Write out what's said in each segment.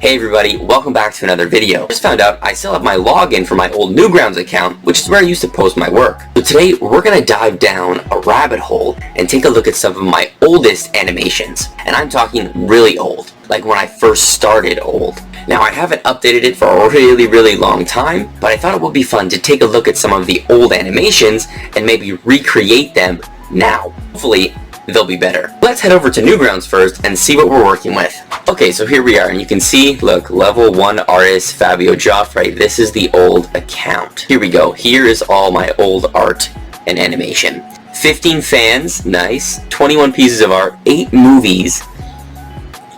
Hey everybody, welcome back to another video. I just found out I still have my login for my old Newgrounds account, which is where I used to post my work. So today we're going to dive down a rabbit hole and take a look at some of my oldest animations. And I'm talking really old, like when I first started old. Now I haven't updated it for a really long time, but I thought it would be fun to take a look at some of the old animations and maybe recreate them now. Hopefully they'll be better. Let's head over to Newgrounds first and see what we're working with. Okay, so here we are, and you can see, look, level 1 artist Fabio Joffre. This is the old account. Here we go. Here is all my old art and animation. 15 fans, nice. 21 pieces of art, 8 movies,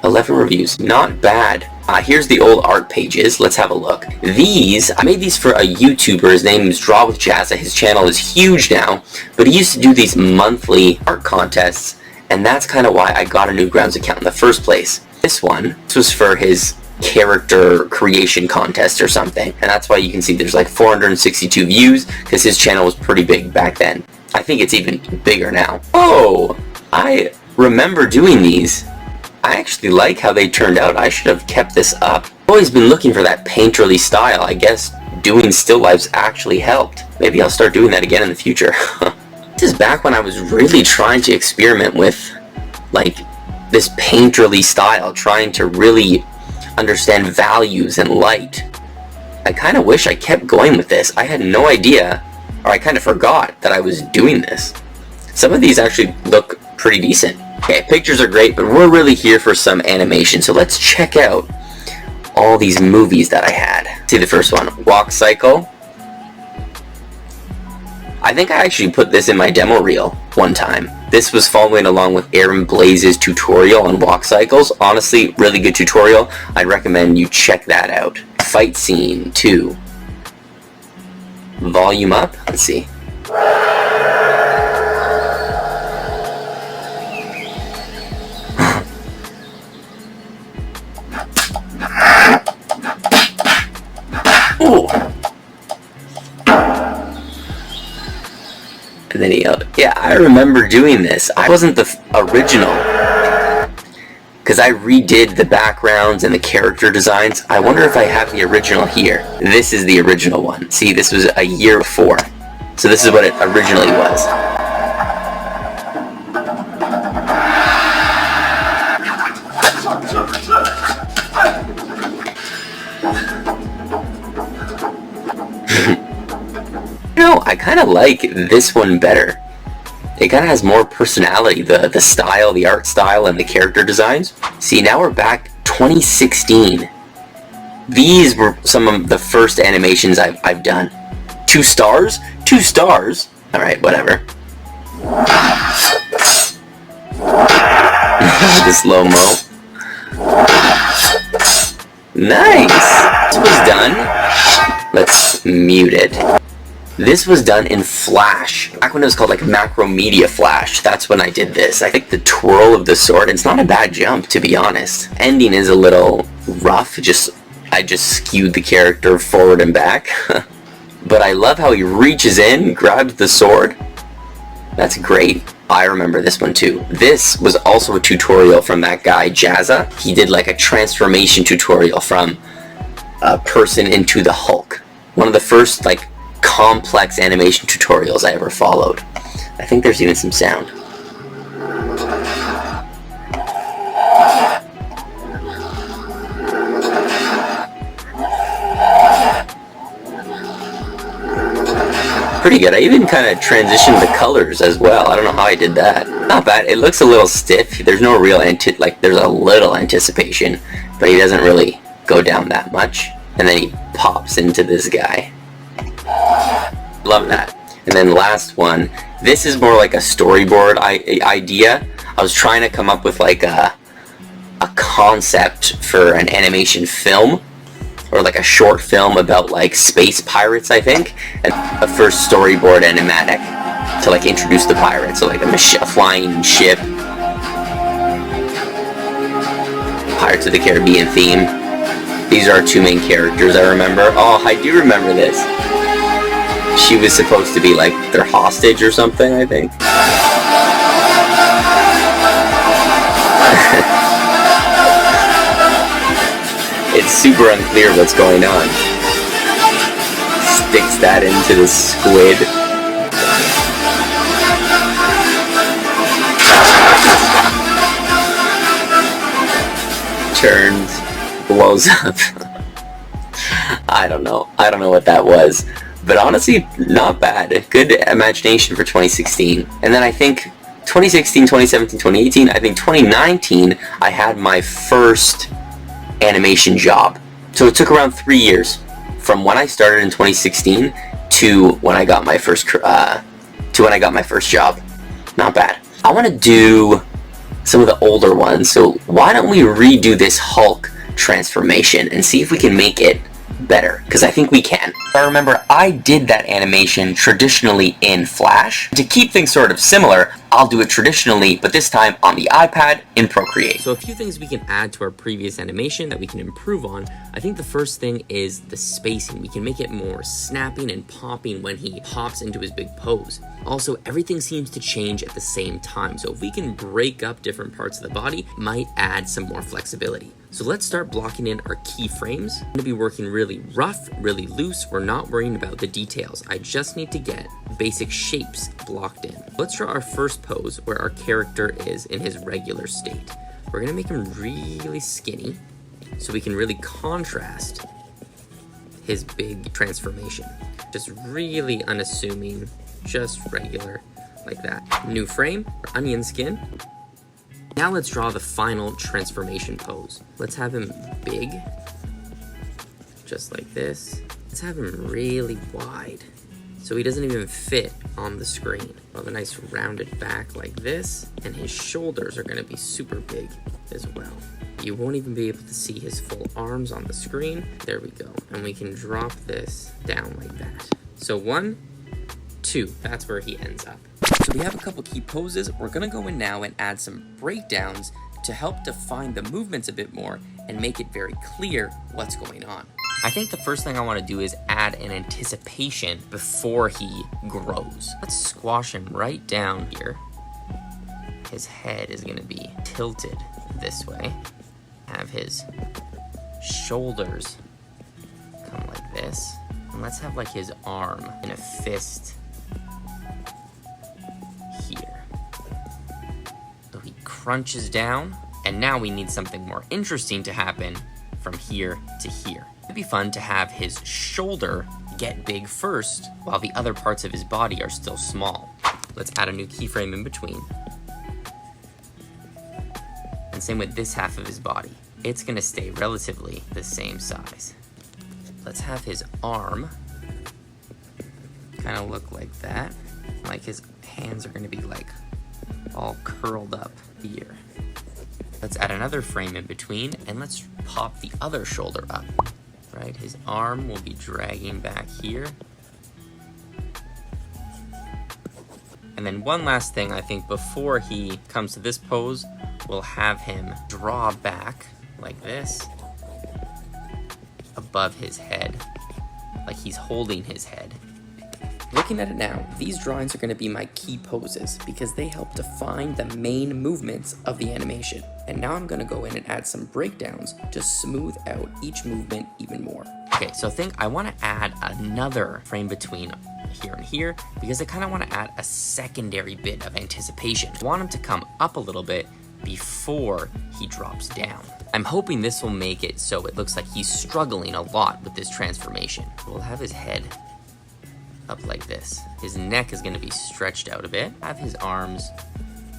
11 reviews, not bad. Here's the old art pages. Let's have a look. These, I made these for a YouTuber. His name is Draw with Jazza. His channel is huge now, but he used to do these monthly art contests, and that's kind of why I got a Newgrounds account in the first place. This was for his character creation contest or something, and that's why you can see there's like 462 views, because his channel was pretty big back then. I think it's even bigger now. Oh, I remember doing these. I actually like how they turned out. I should have kept this up. I've always been looking for that painterly style. I guess doing still lifes actually helped. Maybe I'll start doing that again in the future. This is back when I was really trying to experiment with like this painterly style, trying to really understand values and light. I kind of wish I kept going with this. I had no idea, or I kind of forgot that I was doing this. Some of these actually look pretty decent. Okay, pictures are great, but we're really here for some animation, so let's check out all these movies that I had. See the first one, Walk Cycle. I think I actually put this in my demo reel one time. This was following along with Aaron Blaze's tutorial on walk cycles. Honestly, really good tutorial. I'd recommend you check that out. Fight Scene 2. Volume up, let's see. Ooh. And then he yelled, yeah, I remember doing this. I wasn't the original, because I redid the backgrounds and the character designs. I wonder if I have the original here. This is the original one. See, this was a year before. So this is what it originally was. I kind of like this one better. It kind of has more personality, the style, the art style, and the character designs. See, now we're back 2016. These were some of the first animations I've done. 2 stars? 2 stars? Alright, whatever. The slow-mo. Nice! This was done. Let's mute it. This was done in Flash. Back when it was called like Macromedia Flash. That's when I did this. I think the twirl of the sword, it's not a bad jump, to be honest. Ending is a little rough. I just skewed the character forward and back. But I love how he reaches in, grabs the sword. That's great. I remember this one too. This was also a tutorial from that guy, Jazza. He did like a transformation tutorial from a person into the Hulk. One of the first like complex animation tutorials I ever followed. I think there's even some sound. Pretty good. I even kind of transitioned the colors as well. I don't know how I did that. Not bad. It looks a little stiff. There's no real there's a little anticipation, but he doesn't really go down that much. And then he pops into this guy. Love that. And then last one, this is more like a storyboard idea. I was trying to come up with like a concept for an animation film, or like a short film about like space pirates, I think, and a first storyboard animatic to like introduce the pirates, so like a flying ship, Pirates of the Caribbean theme. These are our 2 main characters, I remember. Oh, I do remember this. She was supposed to be like their hostage or something, I think. it's super unclear what's going on. Sticks that into the squid. Turns, blows up. I don't know what that was, but honestly, not bad. Good imagination for 2016. And then I think 2016, 2017, 2018, I think 2019, I had my first animation job. So it took around 3 years from when I started in 2016 to when I got my first job. Not bad. I want to do some of the older ones, so why don't we redo this Hulk transformation and see if we can make it better, because I think we can. I remember I did that animation traditionally in Flash. To keep things sort of similar, I'll do it traditionally, but this time on the iPad in Procreate. So a few things we can add to our previous animation that we can improve on. I think the first thing is the spacing. We can make it more snapping and popping when he pops into his big pose. Also, everything seems to change at the same time, so if we can break up different parts of the body, it might add some more flexibility. So let's start blocking in our keyframes. I'm gonna be working really rough, really loose. We're not worrying about the details. I just need to get basic shapes blocked in. Let's draw our first pose where our character is in his regular state. We're gonna make him really skinny so we can really contrast his big transformation. Just really unassuming, just regular, like that. New frame, onion skin. Now let's draw the final transformation pose. Let's have him big, just like this. Let's have him really wide, so he doesn't even fit on the screen. We'll have a nice rounded back like this, and his shoulders are gonna be super big as well. You won't even be able to see his full arms on the screen. There we go, and we can drop this down like that. So 1, 2, that's where he ends up. So we have a couple key poses. We're gonna go in now and add some breakdowns to help define the movements a bit more and make it very clear what's going on. I think the first thing I wanna do is add an anticipation before he grows. Let's squash him right down here. His head is gonna be tilted this way. Have his shoulders come like this. And let's have like his arm in a fist here. So he crunches down, and now we need something more interesting to happen from here to here. It'd be fun to have his shoulder get big first while the other parts of his body are still small. Let's add a new keyframe in between. And same with this half of his body. It's gonna stay relatively the same size. Let's have his arm kind of look like that. Like his hands are gonna be like all curled up here. Let's add another frame in between, and let's pop the other shoulder up, right? His arm will be dragging back here. And then one last thing, I think before he comes to this pose, we'll have him draw back like this above his head, like he's holding his head. Looking at it now, these drawings are going to be my key poses because they help define the main movements of the animation. And now I'm going to go in and add some breakdowns to smooth out each movement even more. Okay, so I think I want to add another frame between here and here because I kind of want to add a secondary bit of anticipation. I want him to come up a little bit before he drops down. I'm hoping this will make it so it looks like he's struggling a lot with this transformation. We'll have his head up like this. His neck is going to be stretched out a bit. Have his arms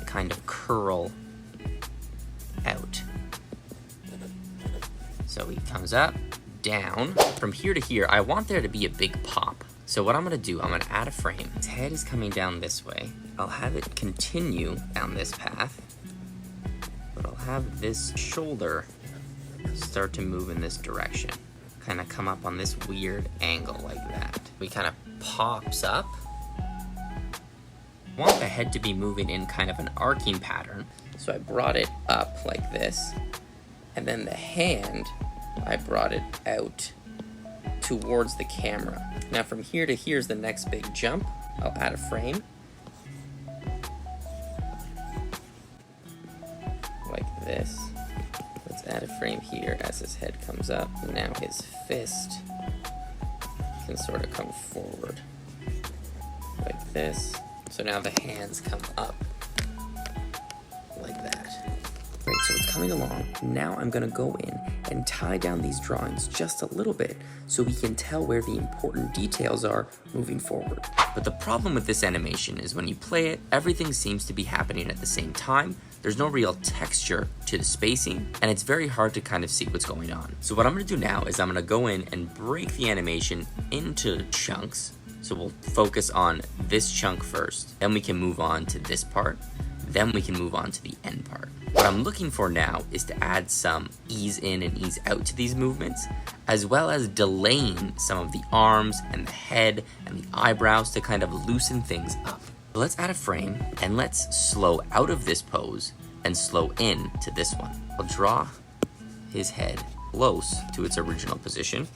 kind of curl out. So he comes up, down. From here to here, I want there to be a big pop. So what I'm going to do, I'm going to add a frame. His head is coming down this way. I'll have it continue down this path. But I'll have this shoulder start to move in this direction. Kind of come up on this weird angle like that. He kind of pops up. I want the head to be moving in kind of an arcing pattern. So I brought it up like this. And then the hand, I brought it out towards the camera. Now from here to here's the next big jump. I'll add a frame. Like this. Let's add a frame here as his head comes up. Now his fist can sort of come forward like this. So now the hands come up like that. Great, so it's coming along. Now I'm gonna go in and tie down these drawings just a little bit so we can tell where the important details are moving forward. But the problem with this animation is when you play it, everything seems to be happening at the same time. There's no real texture to the spacing, and it's very hard to kind of see what's going on. So what I'm gonna do now is I'm gonna go in and break the animation into chunks. So we'll focus on this chunk first, then we can move on to this part, then we can move on to the end part. What I'm looking for now is to add some ease in and ease out to these movements, as well as delaying some of the arms and the head and the eyebrows to kind of loosen things up. So let's add a frame and let's slow out of this pose and slow in to this one. I'll draw his head close to its original position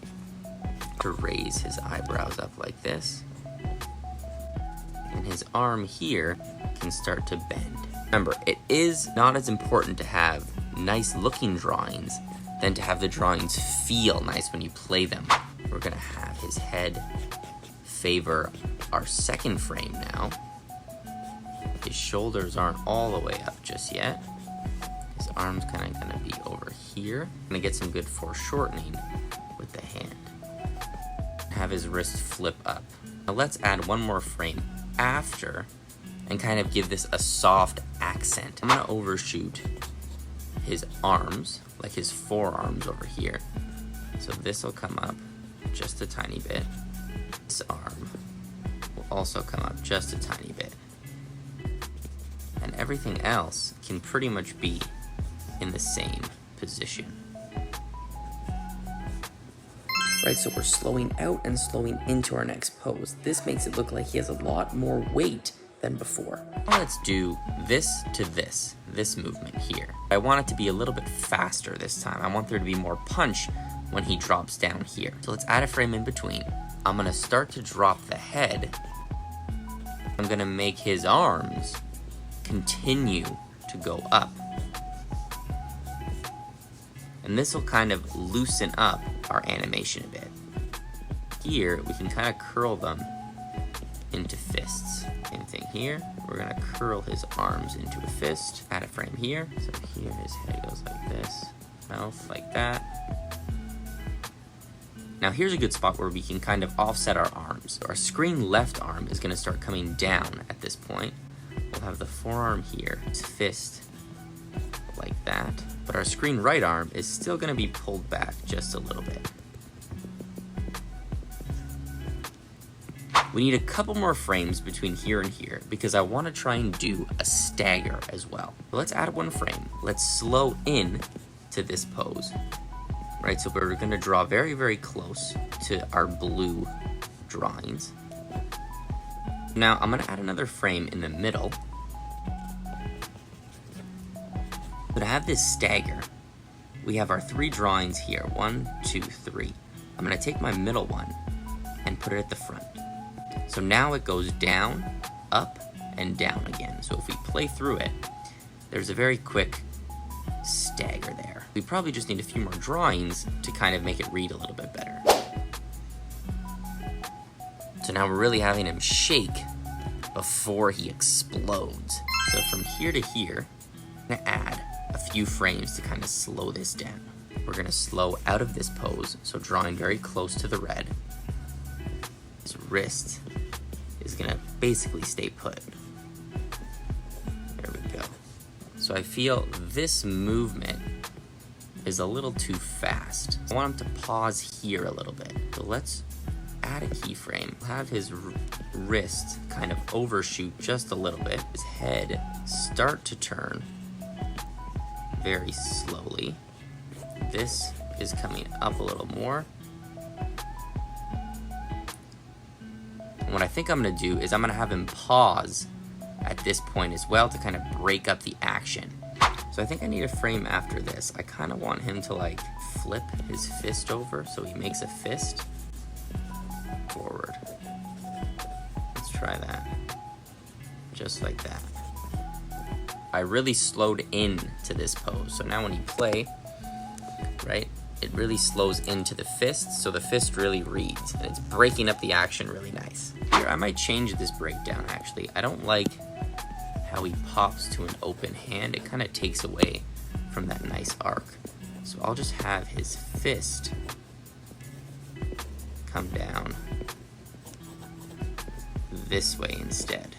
to raise his eyebrows up like this. And his arm here can start to bend. Remember, it is not as important to have nice looking drawings than to have the drawings feel nice when you play them. We're gonna have his head favor our second frame now. His shoulders aren't all the way up just yet. His arm's kind of gonna be over here. Gonna get some good foreshortening with the hand. Have his wrist flip up. Now let's add one more frame after and kind of give this a soft accent. I'm gonna overshoot his arms, like his forearms over here. So this will come up just a tiny bit. This arm will also come up just a tiny bit. And everything else can pretty much be in the same position. Right, so we're slowing out and slowing into our next pose. This makes it look like he has a lot more weight than before. Now let's do this to this movement here. I want it to be a little bit faster this time. I want there to be more punch when he drops down here. So let's add a frame in between. I'm gonna start to drop the head. I'm gonna make his arms continue to go up. And this will kind of loosen up our animation a bit. Here, we can kind of curl them into fists. Same thing here. We're gonna curl his arms into a fist. Add a frame here. So here his head goes like this, mouth like that. Now here's a good spot where we can kind of offset our arms. So our screen left arm is gonna start coming down at this point. We'll have the forearm here, his fist like that. But our screen right arm is still gonna be pulled back just a little bit. We need a couple more frames between here and here because I wanna try and do a stagger as well. So let's add one frame. Let's slow in to this pose, right? So we're gonna draw very, very close to our blue drawings. Now I'm gonna add another frame in the middle. So to have this stagger, we have our three drawings here, 1, 2, 3. I'm gonna take my middle one and put it at the front. So now it goes down, up, and down again. So if we play through it, there's a very quick stagger there. We probably just need a few more drawings to kind of make it read a little bit better. So now we're really having him shake before he explodes. So from here to here, I'm gonna add a few frames to kind of slow this down. We're gonna slow out of this pose, so drawing very close to the red. His wrist is gonna basically stay put. There we go. So I feel this movement is a little too fast. I want him to pause here a little bit. So let's add a keyframe. We'll have his wrist kind of overshoot just a little bit. His head start to turn very slowly. This is coming up a little more. And what I think I'm gonna do is I'm gonna have him pause at this point as well to kind of break up the action. So I think I need a frame after this. I kind of want him to like flip his fist over so he makes a fist forward. Let's try that. Just like that. I really slowed in to this pose. So now when you play, right? It really slows into the fist, so the fist really reads, and it's breaking up the action really nice. Here, I might change this breakdown, actually. I don't like how he pops to an open hand. It kind of takes away from that nice arc. So I'll just have his fist come down this way instead.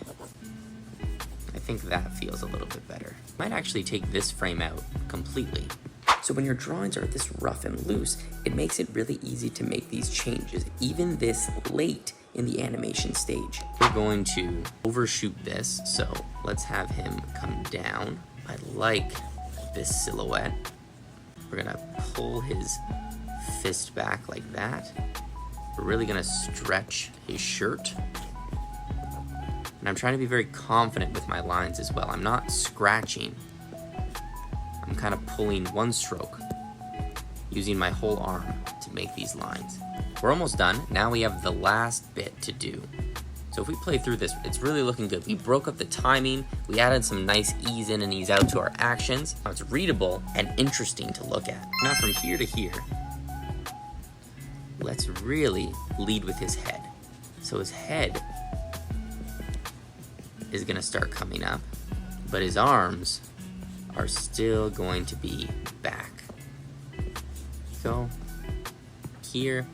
I think that feels a little bit better. Might actually take this frame out completely. So when your drawings are this rough and loose, it makes it really easy to make these changes, even this late in the animation stage. We're going to overshoot this, so let's have him come down. I like this silhouette. We're gonna pull his fist back like that. We're really gonna stretch his shirt. And I'm trying to be very confident with my lines as well. I'm not scratching. I'm kind of pulling one stroke, using my whole arm to make these lines. We're almost done. Now we have the last bit to do. So if we play through this, it's really looking good. We broke up the timing. We added some nice ease in and ease out to our actions. Now it's readable and interesting to look at. Now from here to here, let's really lead with his head. So his head is gonna start coming up, but his arms are still going to be back. Go here,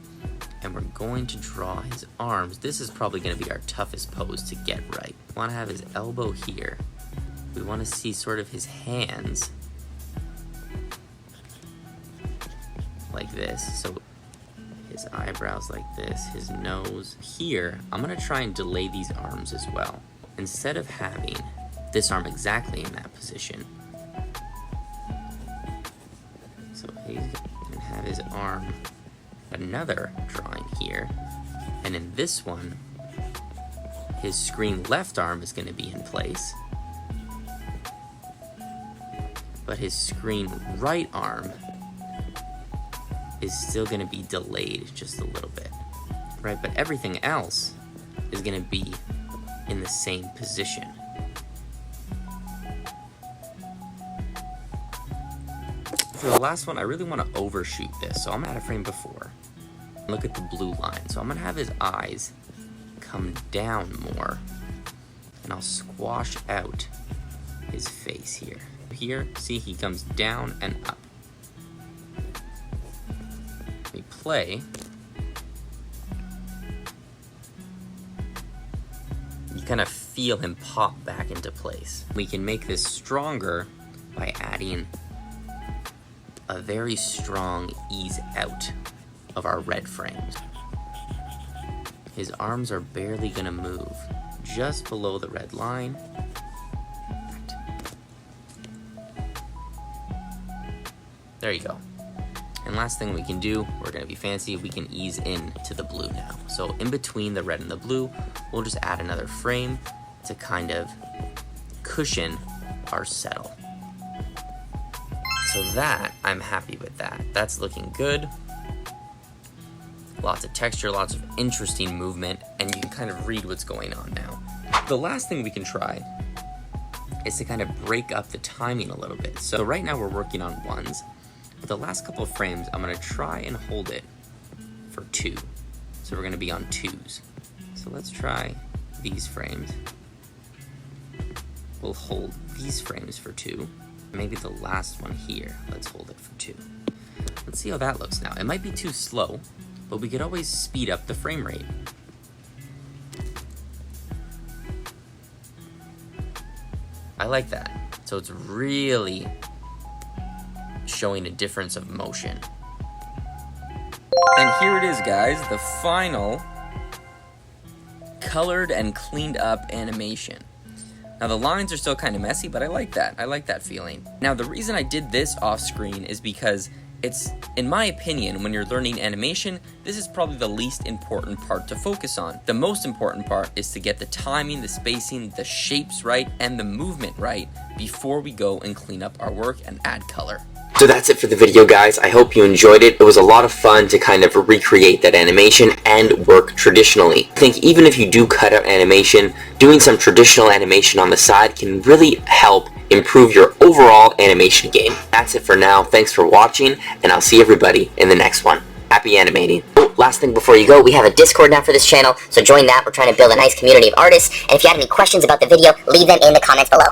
and we're going to draw his arms. This is probably gonna be our toughest pose to get right. We wanna have his elbow here. We wanna see sort of his hands like this. So his eyebrows like this, his nose. Here, I'm gonna try and delay these arms as well. Instead of having this arm exactly in that position, so he's gonna have his arm, another drawing here, and in this one, his screen left arm is gonna be in place, but his screen right arm is still gonna be delayed just a little bit, right? But everything else is gonna be in the same position. For the last one, I really want to overshoot this, so I'm at a frame before. Look at the blue line. So I'm gonna have his eyes come down more, and I'll squash out his face here. Here, see, he comes down and up. We play. You kind of feel him pop back into place. We can make this stronger by adding a very strong ease out of our red frames. His arms are barely gonna move, just below the red line. There you go. And last thing we can do, we're gonna be fancy, we can ease in to the blue now. So in between the red and the blue, we'll just add another frame to kind of cushion our settle. So that, I'm happy with that. That's looking good. Lots of texture, lots of interesting movement, and you can kind of read what's going on now. The last thing we can try is to kind of break up the timing a little bit. So right now we're working on ones, but the last couple of frames, I'm gonna try and hold it for 2. So we're gonna be on 2s. So let's try these frames. We'll hold these frames for 2. Maybe the last one here, let's hold it for 2. Let's see how that looks now. It might be too slow, but we could always speed up the frame rate. I like that. So it's really showing a difference of motion. And here it is, guys, the final colored and cleaned up animation. Now the lines are still kind of messy, but I like that. I like that feeling. Now the reason I did this off screen is because it's, in my opinion, when you're learning animation, this is probably the least important part to focus on. The most important part is to get the timing, the spacing, the shapes right, and the movement right before we go and clean up our work and add color. So that's it for the video, guys. I hope you enjoyed it. It was a lot of fun to kind of recreate that animation and work traditionally. I think even if you do cut out animation, doing some traditional animation on the side can really help improve your overall animation game. That's it for now. Thanks for watching, and I'll see everybody in the next one. Happy animating. Oh, last thing before you go, we have a Discord now for this channel, so join that. We're trying to build a nice community of artists, and if you have any questions about the video, leave them in the comments below.